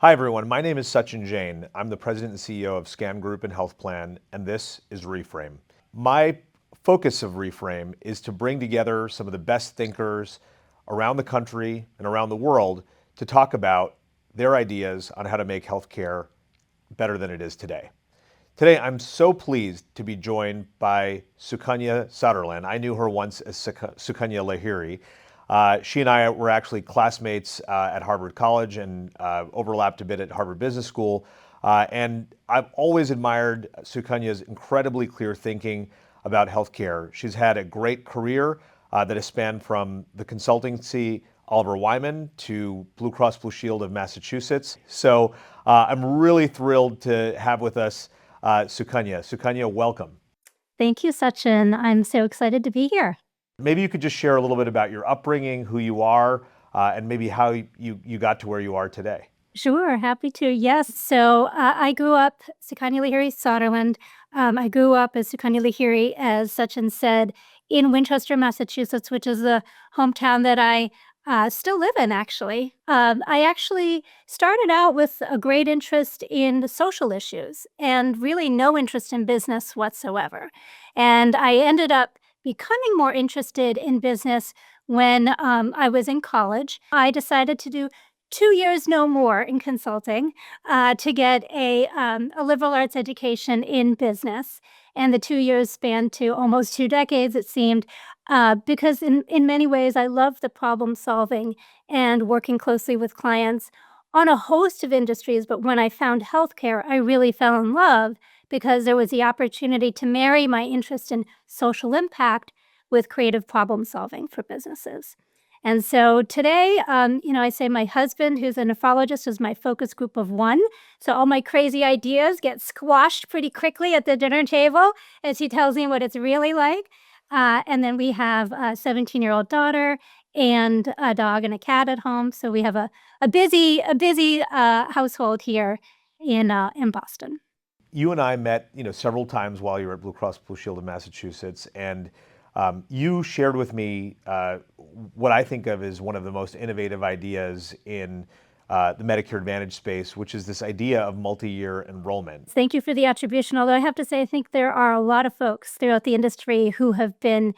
Hi everyone, my name is Sachin Jain. I'm the president and CEO of Scan Group and Health Plan, and this is Reframe. My focus of Reframe is to bring together some of the best thinkers around the country and around the world to talk about their ideas on how to make healthcare better than it is today. Today, I'm so pleased to be joined by Sukanya Soderland. I knew her once as Sukanya Lahiri. She and I were actually classmates at Harvard College and overlapped a bit at Harvard Business School. And I've always admired Sukanya's incredibly clear thinking about healthcare. She's had a great career that has spanned from the consultancy Oliver Wyman to Blue Cross Blue Shield of Massachusetts. So I'm really thrilled to have with us Sukanya. Sukanya, welcome. Thank you, Sachin. I'm so excited to be here. Maybe you could just share a little bit about your upbringing, who you are, and maybe how you got to where you are today. Sure, happy to. Yes. So I grew up Sukanya Lahiri, Soderland. I grew up as Sukanya Lahiri, as Sachin said, in Winchester, Massachusetts, which is the hometown that I still live in, actually. I actually started out with a great interest in the social issues and really no interest in business whatsoever. And I ended up becoming more interested in business when I was in college. I decided to do 2 years, no more, in consulting to get a liberal arts education in business. And the 2 years spanned to almost 2 decades, it seemed, because in many ways I love the problem solving and working closely with clients on a host of industries. But when I found healthcare, I really fell in love because there was the opportunity to marry my interest in social impact with creative problem solving for businesses. And so today, I say my husband, who's a nephrologist, is my focus group of one. So all my crazy ideas get squashed pretty quickly at the dinner table as he tells me what it's really like. And then we have a 17-year-old daughter and a dog and a cat at home. So we have a busy household here in Boston. You and I met, several times while you were at Blue Cross Blue Shield of Massachusetts, and you shared with me what I think of as one of the most innovative ideas in the Medicare Advantage space, which is this idea of multi-year enrollment. Thank you for the attribution. Although I have to say, I think there are a lot of folks throughout the industry who have been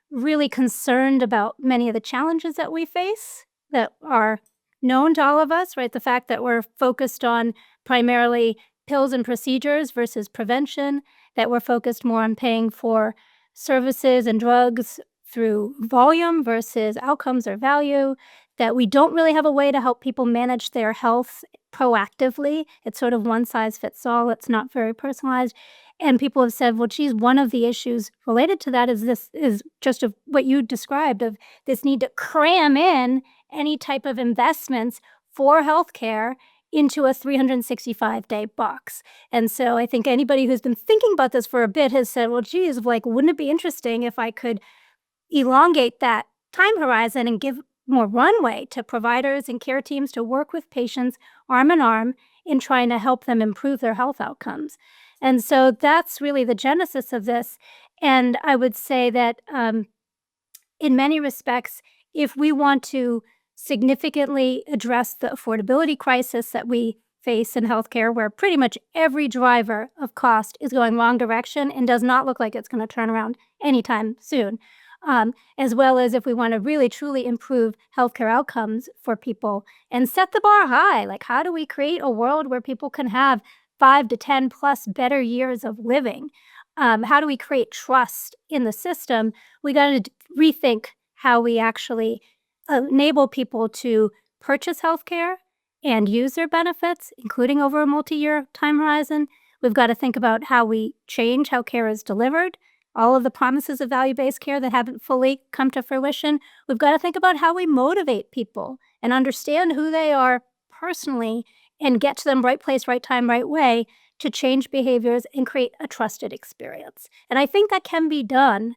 really concerned about many of the challenges that we face that are known to all of us, right? The fact that we're focused on primarily pills and procedures versus prevention, that we're focused more on paying for services and drugs through volume versus outcomes or value, that we don't really have a way to help people manage their health proactively. It's sort of one size fits all. It's not very personalized. And people have said, well, geez, one of the issues related to that is just of what you described, of this need to cram in any type of investments for healthcare into a 365-day box. And so I think anybody who's been thinking about this for a bit has said, well, geez, wouldn't it be interesting if I could elongate that time horizon and give more runway to providers and care teams to work with patients arm in arm in trying to help them improve their health outcomes. And so that's really the genesis of this. And I would say that in many respects, if we want to significantly address the affordability crisis that we face in healthcare, where pretty much every driver of cost is going wrong direction and does not look like it's going to turn around anytime soon, as well as if we want to really truly improve healthcare outcomes for people and set the bar high, like how do we create a world where people can have 5 to 10 plus better years of living? How do we create trust in the system? We got to rethink how we actually enable people to purchase healthcare and use their benefits, including over a multi-year time horizon. We've got to think about how we change how care is delivered, all of the promises of value-based care that haven't fully come to fruition. We've got to think about how we motivate people and understand who they are personally and get to them right place, right time, right way to change behaviors and create a trusted experience. And I think that can be done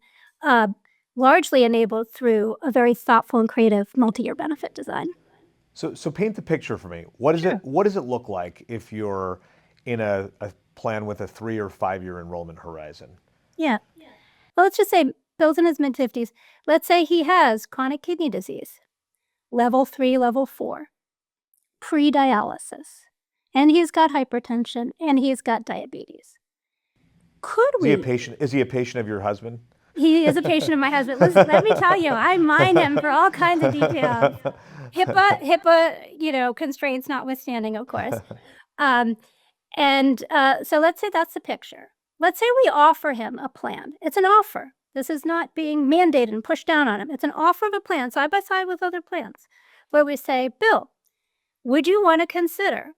largely enabled through a very thoughtful and creative multi-year benefit design. So paint the picture for me. What Sure. does it look like if you're in a plan with a 3 or 5 year enrollment horizon? Yeah. Well, let's just say Bill's in his mid-50s. Let's say he has chronic kidney disease, level 3, level 4. pre-dialysis, and he's got hypertension, and he's got diabetes. Could Is he a we? patient? Is he a patient of your husband? He is a patient of my husband. Listen, let me tell you, I mine him for all kinds of details. HIPAA, constraints notwithstanding, of course. So let's say that's the picture. Let's say we offer him a plan. It's an offer. This is not being mandated and pushed down on him. It's an offer of a plan side by side with other plans where we say, Bill, would you want to consider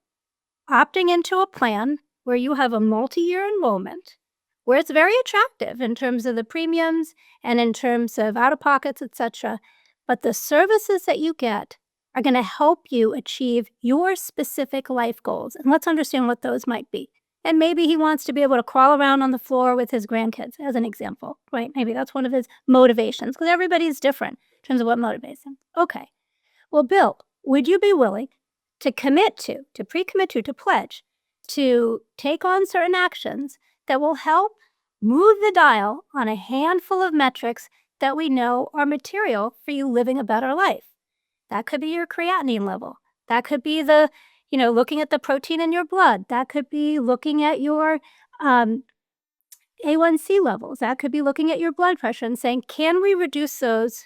opting into a plan where you have a multi-year enrollment, where it's very attractive in terms of the premiums and in terms of out-of-pockets, etc., but the services that you get are going to help you achieve your specific life goals. And let's understand what those might be. And maybe he wants to be able to crawl around on the floor with his grandkids, as an example, right? Maybe that's one of his motivations, because everybody's different in terms of what motivates him. Okay. Well, Bill, would you be willing to pre-commit to pledge, to take on certain actions that will help move the dial on a handful of metrics that we know are material for you living a better life? That could be your creatinine level. That could be looking at the protein in your blood. That could be looking at your A1C levels. That could be looking at your blood pressure and saying, can we reduce those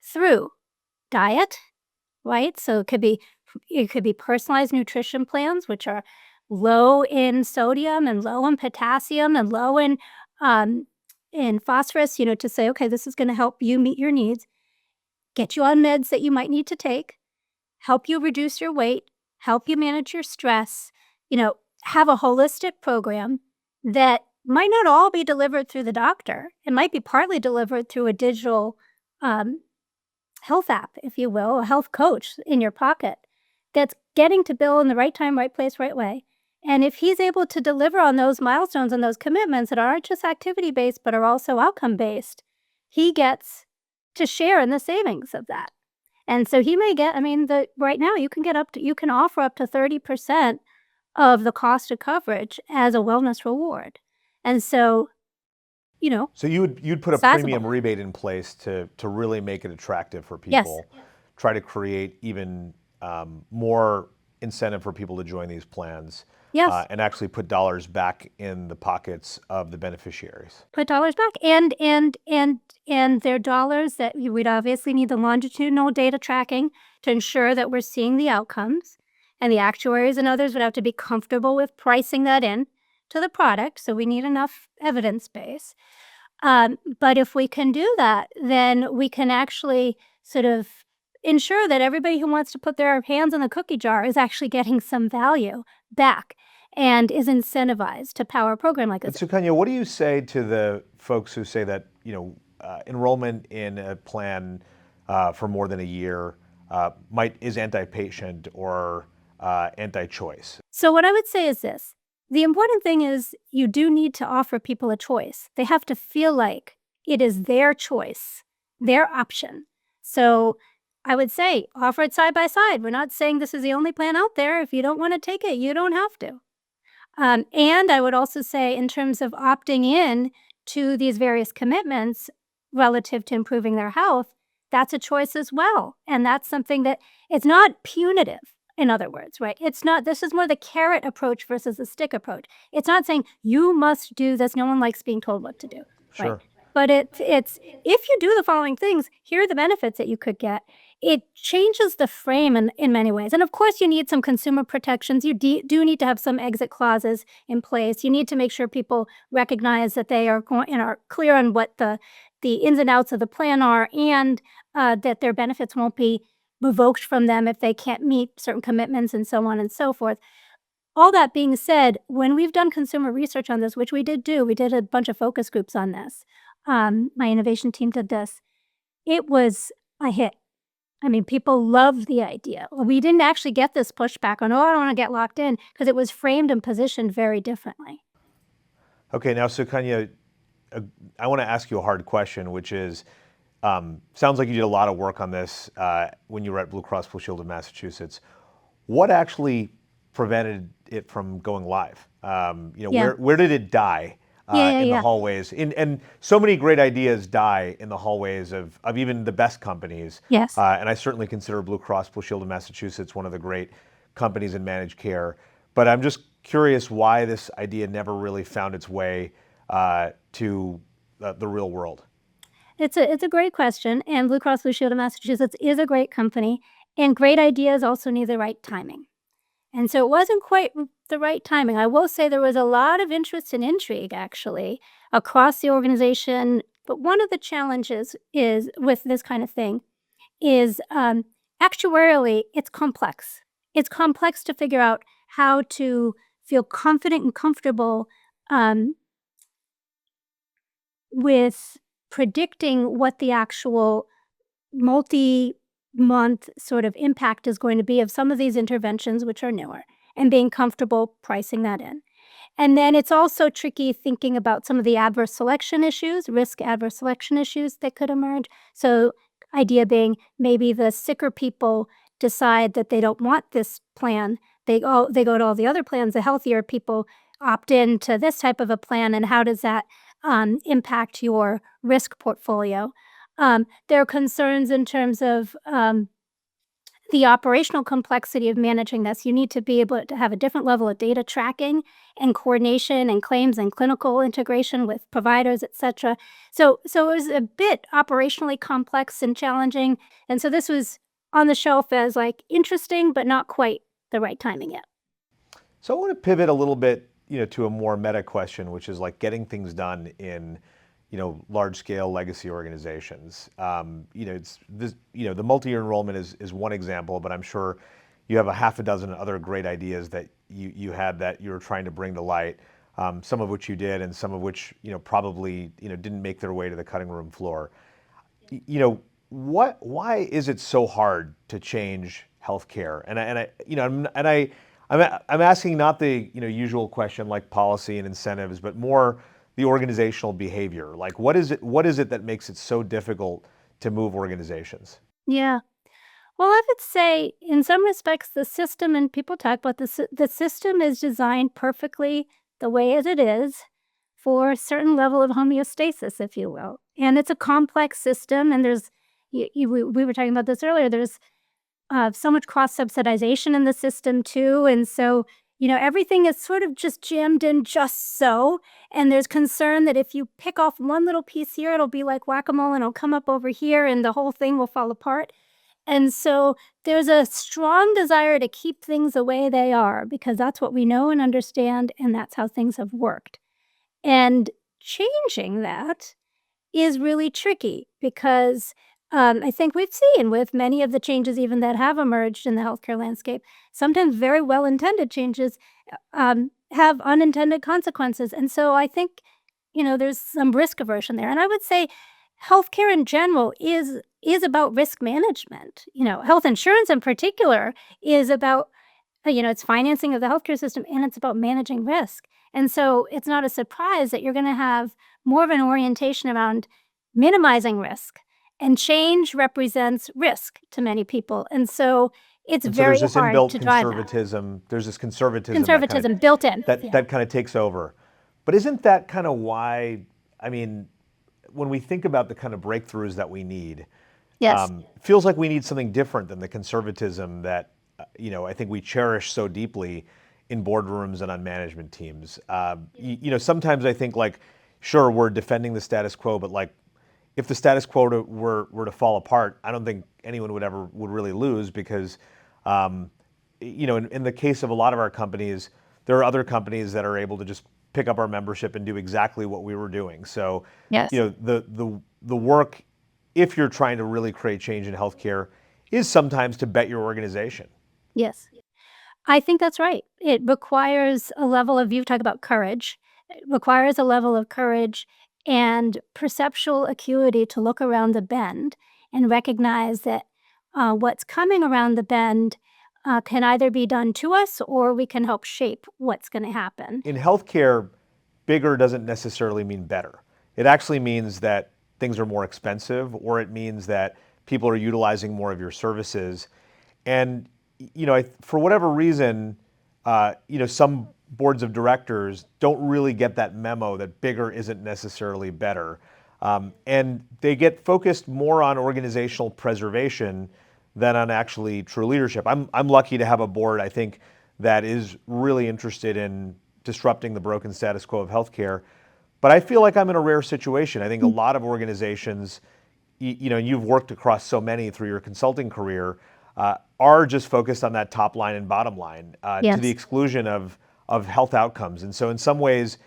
through diet, right? So it could be personalized nutrition plans, which are low in sodium and low in potassium and low in phosphorus, to say, okay, this is going to help you meet your needs, get you on meds that you might need to take, help you reduce your weight, help you manage your stress, have a holistic program that might not all be delivered through the doctor. It might be partly delivered through a digital health app, if you will, a health coach in your pocket that's getting to Bill in the right time, right place, right way. And if he's able to deliver on those milestones and those commitments that aren't just activity-based but are also outcome-based, he gets to share in the savings of that. And so he may get, right now you can offer up to 30% of the cost of coverage as a wellness reward. And so, So you'd put a sizable premium rebate in place to really make it attractive for people. Yes. Try to create even more incentive for people to join these plans. Yes. And actually put dollars back in the pockets of the beneficiaries. Put dollars back, and they're dollars that we'd obviously need the longitudinal data tracking to ensure that we're seeing the outcomes, and the actuaries and others would have to be comfortable with pricing that in to the product. So we need enough evidence base. But if we can do that, then we can actually sort of ensure that everybody who wants to put their hands in the cookie jar is actually getting some value back and is incentivized to power a program like this. But Sukanya, what do you say to the folks who say that enrollment in a plan for more than a year is anti-patient or anti-choice? So what I would say is this. The important thing is you do need to offer people a choice. They have to feel like it is their choice, their option. So I would say offer it side by side. We're not saying this is the only plan out there. If you don't want to take it, you don't have to. And I would also say in terms of opting in to these various commitments relative to improving their health, that's a choice as well. And that's something that it's not punitive, in other words, right? This is more the carrot approach versus the stick approach. It's not saying you must do this. No one likes being told what to do. Sure. Right? But it's if you do the following things, here are the benefits that you could get. It changes the frame in many ways. And of course, you need some consumer protections. You do need to have some exit clauses in place. You need to make sure people recognize that they are clear on what the ins and outs of the plan are, and that their benefits won't be revoked from them if they can't meet certain commitments and so on and so forth. All that being said, when we've done consumer research on this, which we did a bunch of focus groups on this. My innovation team did this. It was a hit. People loved the idea. We didn't actually get this pushback on, I don't want to get locked in, because it was framed and positioned very differently. Okay, now Sukanya, I want to ask you a hard question, which is, sounds like you did a lot of work on this when you were at Blue Cross Blue Shield of Massachusetts. What actually prevented it from going live? Where did it die? In the hallways. And so many great ideas die in the hallways of even the best companies. Yes. And I certainly consider Blue Cross Blue Shield of Massachusetts one of the great companies in managed care. But I'm just curious why this idea never really found its way to the real world. It's a great question, and Blue Cross Blue Shield of Massachusetts is a great company, and great ideas also need the right timing. And so it wasn't quite the right timing. I will say there was a lot of interest and intrigue actually across the organization. But one of the challenges is with this kind of thing is actuarially, it's complex. It's complex to figure out how to feel confident and comfortable um, with predicting what the actual multi-month sort of impact is going to be of some of these interventions, which are newer, and being comfortable pricing that in. And then it's also tricky thinking about some of the adverse selection issues, risk adverse selection issues that could emerge. So idea being maybe the sicker people decide that they don't want this plan. They go to all the other plans. The healthier people opt in to this type of a plan, and how does that impact your risk portfolio? There are concerns in terms of the operational complexity of managing this. You need to be able to have a different level of data tracking and coordination and claims and clinical integration with providers, et cetera. So it was a bit operationally complex and challenging. And so this was on the shelf as like interesting, but not quite the right timing yet. So I want to pivot a little bit, to a more meta question, which is like getting things done in, large-scale legacy organizations. It's this, the multi-year enrollment is one example, but I'm sure you have a half a dozen other great ideas that you had that you were trying to bring to light. Some of which you did, and some of which probably didn't make their way to the cutting room floor. Why is it so hard to change healthcare? I'm asking not the usual question like policy and incentives, but more the organizational behavior. Like what is it that makes it so difficult to move organizations? Yeah. Well, I would say in some respects, the system, and people talk about this, the system is designed perfectly the way as it is for a certain level of homeostasis, if you will. And it's a complex system, and there's, we were talking about this earlier, there's so much cross-subsidization in the system too. And so, everything is sort of just jammed in just so. And there's concern that if you pick off one little piece here, it'll be like whack-a-mole and it'll come up over here and the whole thing will fall apart. And so there's a strong desire to keep things the way they are because that's what we know and understand, and that's how things have worked. And changing that is really tricky because I think we've seen with many of the changes even that have emerged in the healthcare landscape, sometimes very well-intended changes have unintended consequences. And so I think, there's some risk aversion there. And I would say healthcare in general is about risk management. Health insurance in particular is about, it's financing of the healthcare system, and it's about managing risk. And so it's not a surprise that you're going to have more of an orientation around minimizing risk. And change represents risk to many people. And so it's very there's this hard inbuilt to drive that. conservatism. There's this conservatism Conservatism built in. that kind of takes over. But isn't that kind of why, when we think about the kind of breakthroughs that we need, Yes. feels like we need something different than the conservatism that, I think we cherish so deeply in boardrooms and on management teams. Sometimes I think like, sure, we're defending the status quo, but like, if the status quo were to fall apart, I don't think anyone would really lose because, in the case of a lot of our companies, there are other companies that are able to just pick up our membership and do exactly what we were doing. So, Yes. the work, if you're trying to really create change in healthcare, is sometimes to bet your organization. Yes. I think that's right. It requires a level of, you talk about courage. It requires a level of courage and perceptual acuity to look around the bend and recognize that what's coming around the bend can either be done to us or we can help shape what's going to happen. In healthcare, bigger doesn't necessarily mean better. It actually means that things are more expensive, or it means that people are utilizing more of your services. And, for whatever reason, some boards of directors don't really get that memo that bigger isn't necessarily better. And they get focused more on organizational preservation than on actually true leadership. I'm lucky to have a board, I think, that is really interested in disrupting the broken status quo of healthcare. But I feel like I'm in a rare situation. I think a lot of organizations, you've worked across so many through your consulting career, are just focused on that top line and bottom line to the Yes. exclusion of health outcomes. And so in some ways,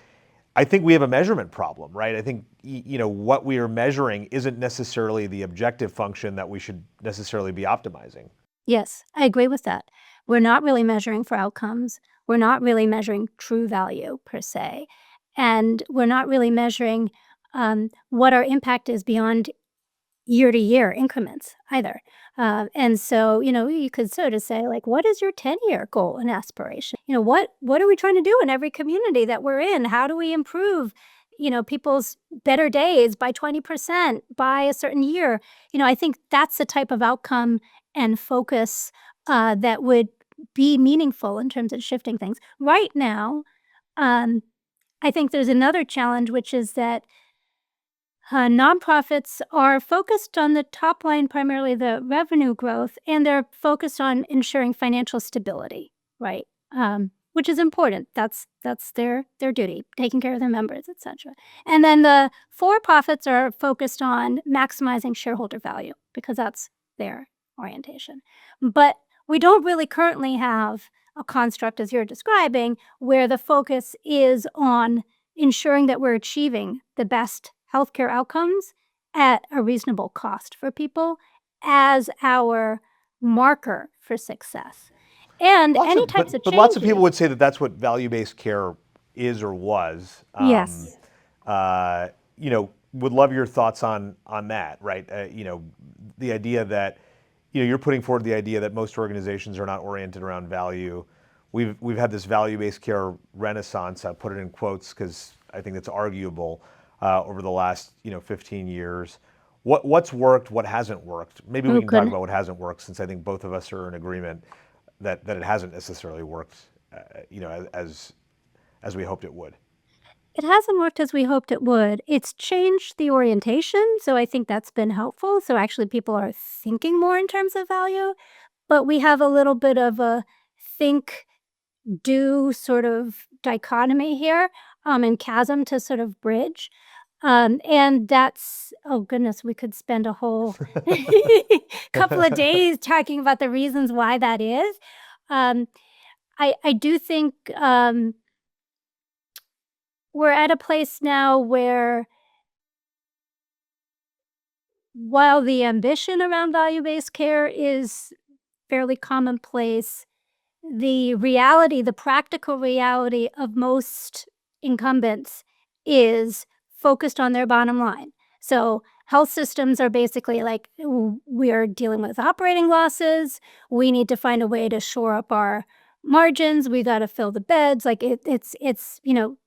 I think we have a measurement problem, right? I think what we are measuring isn't necessarily the objective function that we should necessarily be optimizing. Yes, I agree with that. We're not really measuring for outcomes. We're not really measuring true value per se. And we're not really measuring what our impact is beyond year to year increments either. And so, you could sort of say, like, what is your 10-year goal and aspiration? What are we trying to do in every community that we're in? How do we improve, people's better days by 20% by a certain year? I think that's the type of outcome and focus that would be meaningful in terms of shifting things. Right now, um, I think there's another challenge, which is that nonprofits are focused on the top line, primarily the revenue growth, and they're focused on ensuring financial stability, right? Which is important. That's their duty, taking care of their members, etc. And then the for-profits are focused on maximizing shareholder value because that's their orientation. But we don't really currently have a construct, as you're describing, where the focus is on ensuring that we're achieving the best healthcare outcomes at a reasonable cost for people as our marker for success. And Lots any of, types of but lots of people changes. would say that that's what value-based care is or was. Yes. Would love your thoughts on that, right? The idea that, you're putting forward the idea that most organizations are not oriented around value. We've had this value-based care renaissance. I put it in quotes because I think it's arguable over the last 15 years. What's worked? What hasn't worked? Maybe we Oh, can talk goodness. about what hasn't worked, since I think both of us are in agreement that it hasn't necessarily worked, as we hoped it would. It hasn't worked as we hoped it would. It's changed the orientation, so I think that's been helpful. So actually people are thinking more in terms of value, but we have a little bit of a think do sort of dichotomy here, and chasm to sort of bridge. And that's, oh goodness, we could spend a whole couple of days talking about the reasons why that is. Um, I do think we're at a place now where, while the ambition around value-based care is fairly commonplace, the reality, the practical reality of most incumbents is focused on their bottom line. So health systems are basically like, we are dealing with operating losses. We need to find a way to shore up our margins. We got to fill the beds. Like it's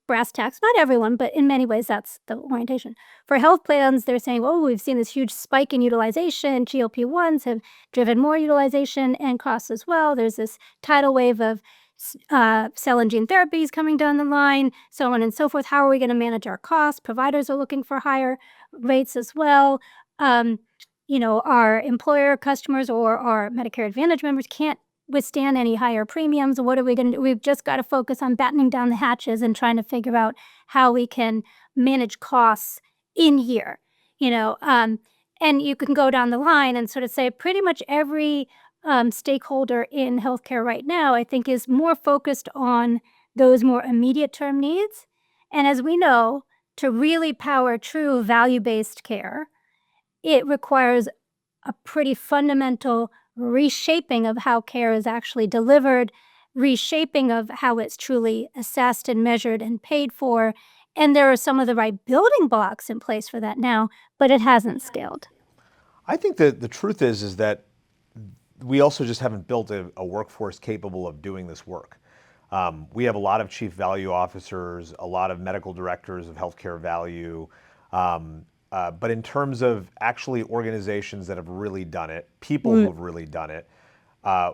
brass tacks. Not everyone, but in many ways that's the orientation. For health plans, they're saying, oh, we've seen this huge spike in utilization. GLP-1s have driven more utilization and costs as well. There's this tidal wave of cell and gene therapies coming down the line, so on and so forth. How are we going to manage our costs? Providers are looking for higher rates as well. Our employer customers or our Medicare Advantage members can't withstand any higher premiums. What are we going to do? We've just got to focus on battening down the hatches and trying to figure out how we can manage costs in here. And you can go down the line and sort of say pretty much every stakeholder in healthcare right now, I think, is more focused on those more immediate term needs. And as we know, to really power true value-based care, it requires a pretty fundamental reshaping of how care is actually delivered, reshaping of how it's truly assessed and measured and paid for. And there are some of the right building blocks in place for that now, but it hasn't scaled. I think that the truth is that we also just haven't built a workforce capable of doing this work. We have a lot of chief value officers, a lot of medical directors of healthcare value, but in terms of actually organizations that have really done it, people who have really done it,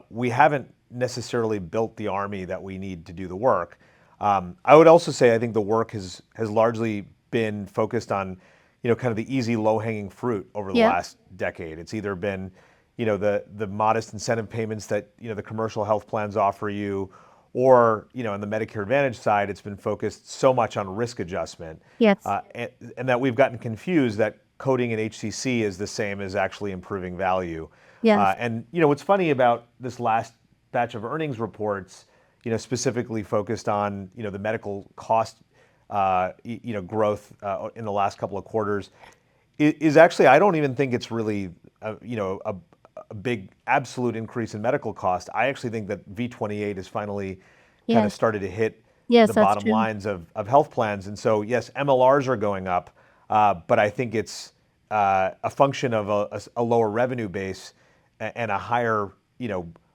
we haven't necessarily built the army that we need to do the work. I would also say I think the work has largely been focused on, kind of the easy low-hanging fruit over the Yep. last decade. It's either been, the modest incentive payments that the commercial health plans offer you, or on the Medicare Advantage side, it's been focused so much on risk adjustment, Yes. and that we've gotten confused that coding in HCC is the same as actually improving value. Yes. And what's funny about this last batch of earnings reports, specifically focused on the medical cost, growth in the last couple of quarters, is actually, I don't even think it's really a big absolute increase in medical cost. I actually think that V28 has finally kind of Yes. started to hit Yes, the that's bottom true. lines of health plans. And so, yes, MLRs are going up, but I think it's a function of a lower revenue base and a higher,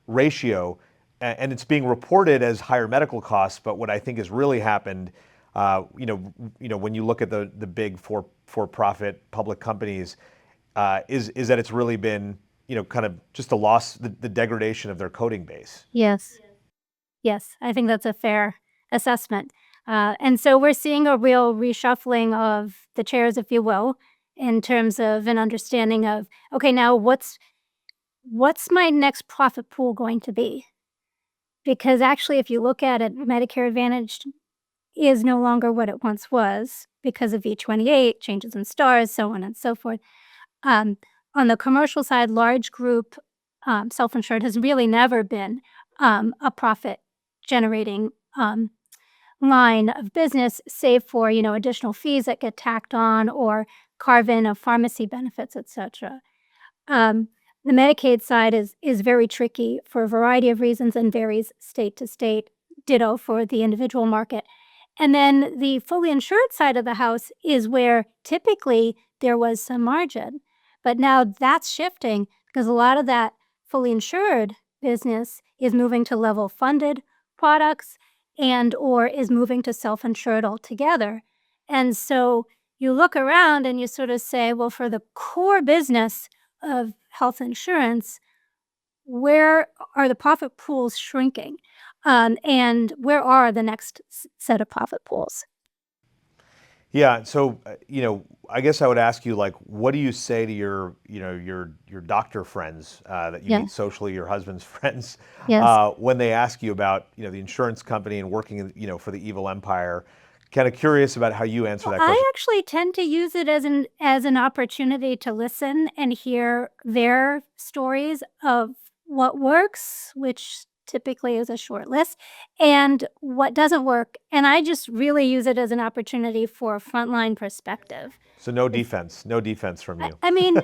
ratio, and it's being reported as higher medical costs. But what I think has really happened, when you look at the big for-profit public companies, is that it's really been, kind of just a loss, the degradation of their coding base. Yes. Yes, I think that's a fair assessment. And so we're seeing a real reshuffling of the chairs, if you will, in terms of an understanding of, okay, now what's my next profit pool going to be? Because actually, if you look at it, Medicare Advantage is no longer what it once was because of V28, changes in stars, so on and so forth. Um, on the commercial side, large group self-insured has really never been a profit generating line of business, save for additional fees that get tacked on or carve in of pharmacy benefits, etc. Um, the Medicaid side is very tricky for a variety of reasons and varies state to state. Ditto for the individual market. And then the fully insured side of the house is where typically there was some margin, but now that's shifting because a lot of that fully insured business is moving to level funded products and or is moving to self-insured altogether. And so you look around and you sort of say, well, for the core business of health insurance, where are the profit pools shrinking? And where are the next set of profit pools? Yeah. So, I guess I would ask you, like, what do you say to your doctor friends that you Yeah. meet socially, your husband's friends, Yes. when they ask you about, the insurance company and working, for the evil empire? Kind of curious about how you answer Well, that I question. actually tend to use it as an opportunity to listen and hear their stories of what works, which typically is a short list, and what doesn't work. And I just really use it as an opportunity for a frontline perspective. So no It's defense, no defense from you. I mean,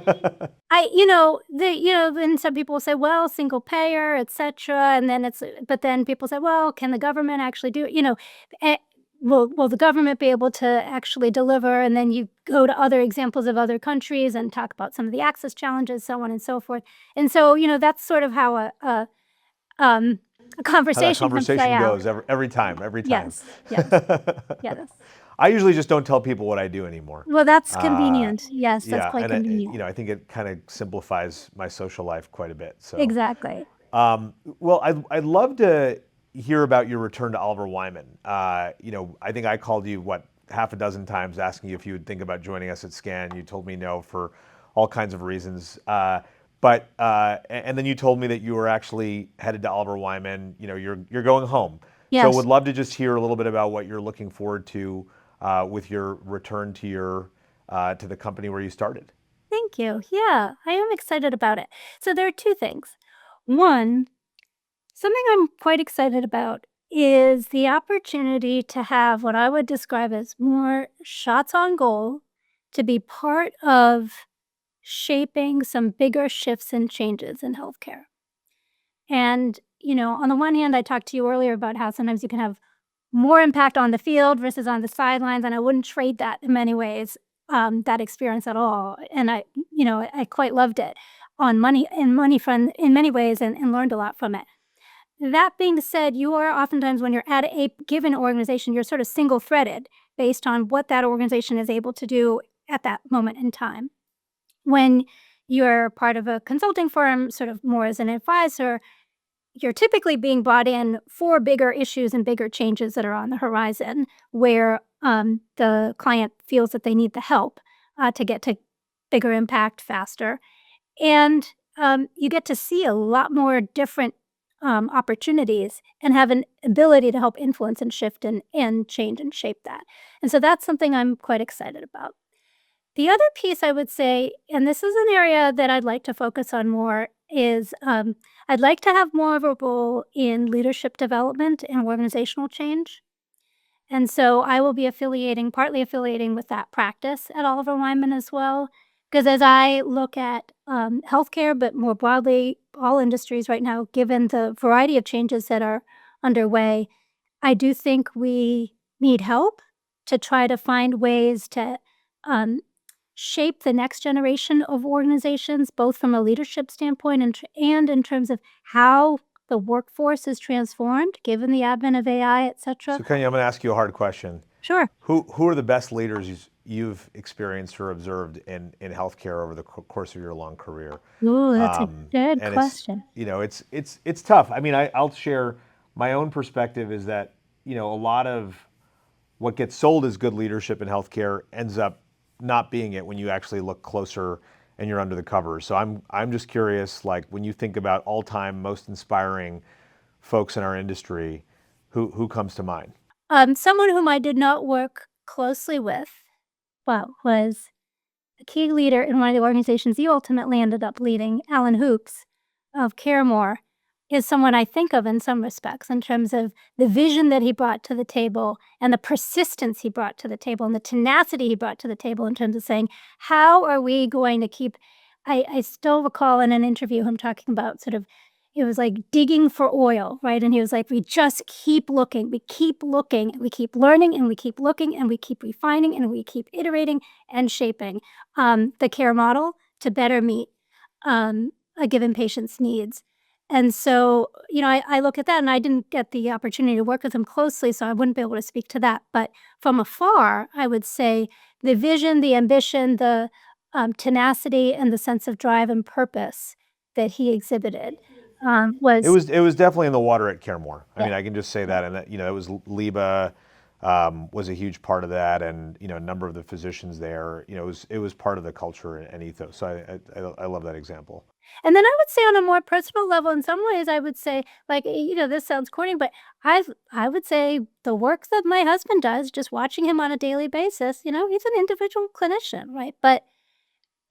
then some people say, well, single payer, et cetera. And then but then people say, well, can the government actually do it? Eh, will the government be able to actually deliver? And then you go to other examples of other countries and talk about some of the access challenges, so on and so forth. And so, that's sort of how a How that conversation can play conversation out. goes every time, every time. Yes, yes, yes. I usually just don't tell people what I do anymore. Well, that's Uh, convenient. Yes, that's yeah, quite and convenient. I think it kind of simplifies my social life quite a bit. So, Exactly. well, I'd love to hear about your return to Oliver Wyman. I think I called you half a dozen times asking you if you would think about joining us at Scan. You told me no for all kinds of reasons. And then you told me that you were actually headed to Oliver Wyman. You're going home. So Yes. would love to just hear a little bit about what you're looking forward to with your return to the company where you started. Thank you. Yeah, I am excited about it. So there are two things. One, something I'm quite excited about is the opportunity to have what I would describe as more shots on goal to be part of shaping some bigger shifts and changes in healthcare. And, on the one hand, I talked to you earlier about how sometimes you can have more impact on the field versus on the sidelines, and I wouldn't trade that in many ways, that experience at all. And I quite loved it on money front in many ways and learned a lot from it. That being said, you are oftentimes when you're at a given organization, you're sort of single threaded based on what that organization is able to do at that moment in time. When you're part of a consulting firm, sort of more as an advisor, you're typically being brought in for bigger issues and bigger changes that are on the horizon where the client feels that they need the help to get to bigger impact faster. And you get to see a lot more different opportunities and have an ability to help influence and shift and change and shape that. And so that's something I'm quite excited about. The other piece I would say, and this is an area that I'd like to focus on more, is I'd like to have more of a role in leadership development and organizational change. And so I will be partly affiliating with that practice at Oliver Wyman as well. Because as I look at healthcare, but more broadly, all industries right now, given the variety of changes that are underway, I do think we need help to try to find ways to um, shape the next generation of organizations, both from a leadership standpoint and in terms of how the workforce is transformed, given the advent of AI, et cetera. Sukanya, I'm going to ask you a hard question. Sure. Who are the best leaders you've experienced or observed in healthcare over the course of your long career? Ooh, that's a good And question. it's tough. I mean, I'll share my own perspective is that a lot of what gets sold as good leadership in healthcare ends up not being it when you actually look closer and you're under the covers. So I'm just curious, like when you think about all-time most inspiring folks in our industry, who comes to mind? Someone whom I did not work closely with, was a key leader in one of the organizations you ultimately ended up leading, Alan Hoops of Caremore, is someone I think of in some respects in terms of the vision that he brought to the table and the persistence he brought to the table and the tenacity he brought to the table in terms of saying, how are we going to keep. I still recall in an interview him talking about sort of, it was like digging for oil, right? And he was like, we just keep looking, we keep looking, we keep learning, and we keep looking, and we keep refining, and we keep iterating and shaping the care model to better meet a given patient's needs. And so, I look at that, and I didn't get the opportunity to work with him closely, so I wouldn't be able to speak to that. But from afar, I would say the vision, the ambition, the tenacity, and the sense of drive and purpose that he exhibited It was. was definitely in the water at Caremore. I Yeah. mean, I can just say that, and that it was Liba was a huge part of that, and a number of the physicians there. It was part of the culture and ethos. So I love that example. And then I would say on a more personal level, in some ways, I would say, like, this sounds corny, but I would say the work that my husband does, just watching him on a daily basis, he's an individual clinician, right? But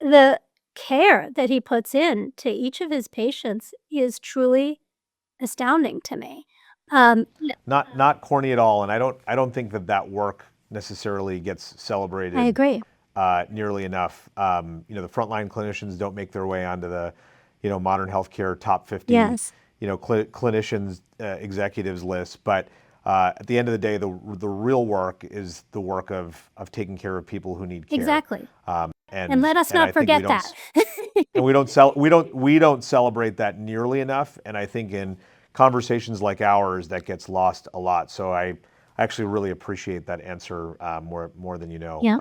the care that he puts in to each of his patients is truly astounding to me. Not corny at all, and I don't think that work necessarily gets I celebrated agree. nearly enough. The frontline clinicians don't make their way onto the modern healthcare top 50 Yes. clinicians executives list, but at the end of the day, the real work is the work of taking care of people who need care. Exactly. And And let us I not think forget that. and we don't celebrate that nearly enough. And I think in conversations like ours, that gets lost a lot. So I actually really appreciate that answer more than you know. Yeah.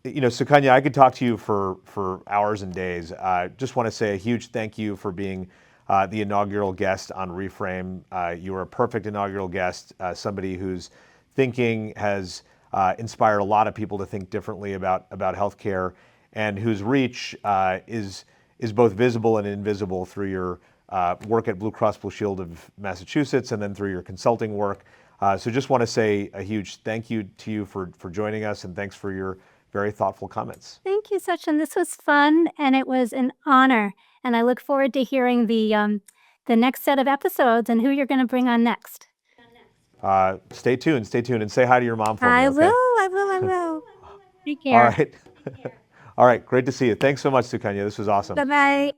Sukanya, I could talk to you for hours and days. Just want to say a huge thank you for being the inaugural guest on Reframe. You were a perfect inaugural guest, somebody whose thinking has inspired a lot of people to think differently about healthcare, and whose reach is both visible and invisible through your work at Blue Cross Blue Shield of Massachusetts, and then through your consulting work. So just want to say a huge thank you to you for joining us, and thanks for your very thoughtful comments. Thank you, Sachin. This was fun, and it was an honor. And I look forward to hearing the next set of episodes and who you're going to bring on next. Stay tuned, and say hi to your mom for me. I Okay? will. Take All care. right. All right. Great to see you. Thanks so much, Sukanya. This was awesome. Bye-bye.